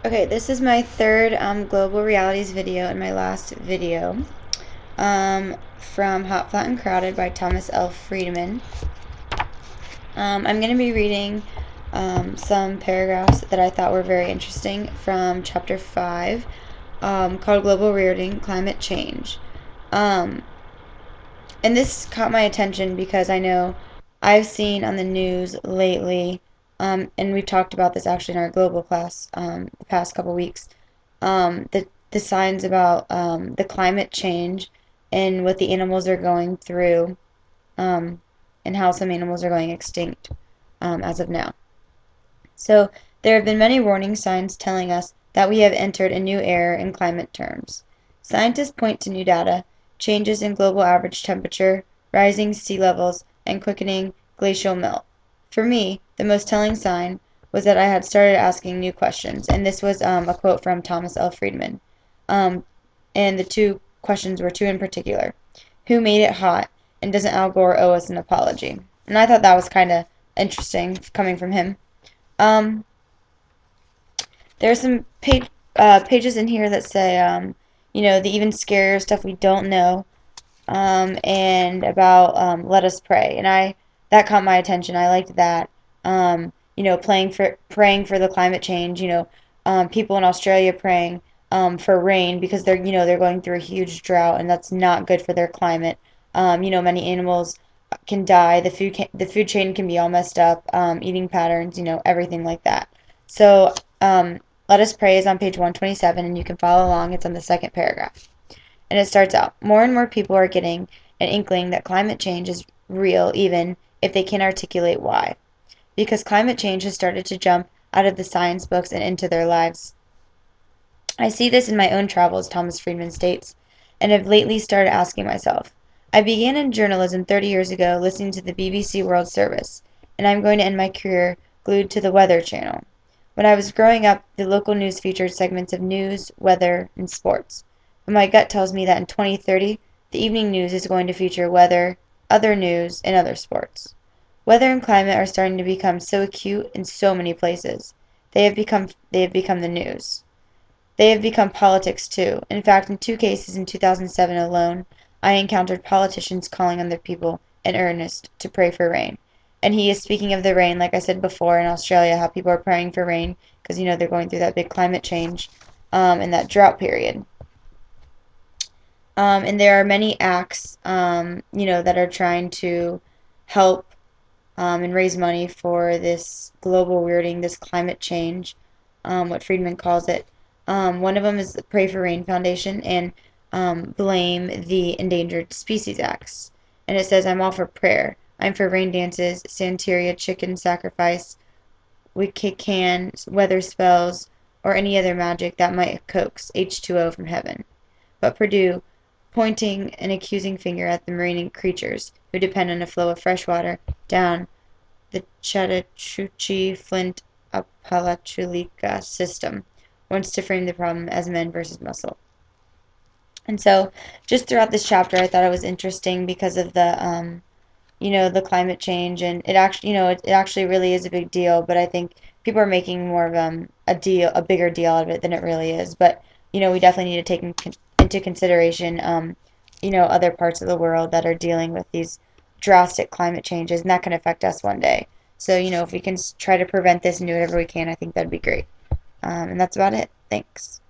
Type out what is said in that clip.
Okay, this is my third global realities video and my last video from Hot, Flat, and Crowded by Thomas L. Friedman. I'm going to be reading some paragraphs that I thought were very interesting from chapter 5 called Global Rearding, Climate Change. Um, and this caught my attention because I know I've seen on the news lately, and we've talked about this actually in our global class the past couple weeks, the signs about the climate change and what the animals are going through, um, and how some animals are going extinct as of now. So there have been many warning signs telling us that we have entered a new era in climate terms. Scientists point to new data, changes in global average temperature, rising sea levels, and quickening glacial melt. For me, the most telling sign was that I had started asking new questions, and this was a quote from Thomas L. Friedman. Um, and the two questions were two in particular. Who made it hot, and doesn't Al Gore owe us an apology? And I thought that was kind of interesting coming from him. Um, there are some pages in here that say, the even scarier stuff we don't know, and about let us pray. And that caught my attention. I liked that. Praying for the climate change. People in Australia praying for rain because they're going through a huge drought, and that's not good for their climate. Many animals can die. The food chain can be all messed up. Eating patterns, everything like that. So, let us pray is on page 127, and you can follow along. It's on the second paragraph. And it starts out, more and more people are getting an inkling that climate change is real, even if they can't articulate why. Because climate change has started to jump out of the science books and into their lives. I see this in my own travels, Thomas Friedman states, and have lately started asking myself. I began in journalism 30 years ago listening to the BBC World Service, and I'm going to end my career glued to the Weather Channel. When I was growing up, the local news featured segments of news, weather, and sports. But my gut tells me that in 2030, the evening news is going to feature weather, other news, and other sports. Weather and climate are starting to become so acute in so many places. They have become the news. They have become politics too. In fact, in two cases in 2007 alone, I encountered politicians calling on their people in earnest to pray for rain. And he is speaking of the rain, like I said before, in Australia, how people are praying for rain because, they're going through that big climate change and that drought period. And there are many acts, that are trying to help and raise money for this global weirding, this climate change, what Friedman calls it. One of them is the Pray for Rain Foundation and blame the Endangered Species Acts. And it says, I'm all for prayer. I'm for rain dances, Santeria, chicken sacrifice, Wiccan, weather spells, or any other magic that might coax H2O from heaven. But Purdue, pointing an accusing finger at the marine creatures who depend on a flow of fresh water down the Chattahoochee Flint Apalachicola system, wants to frame the problem as men versus muscle. And so, just throughout this chapter, I thought it was interesting because of the climate change, and it actually, it actually really is a big deal. But I think people are making more of a bigger deal out of it than it really is. But we definitely need to take into consideration, other parts of the world that are dealing with these drastic climate changes, and that can affect us one day. So, if we can try to prevent this and do whatever we can, I think that'd be great. And that's about it. Thanks.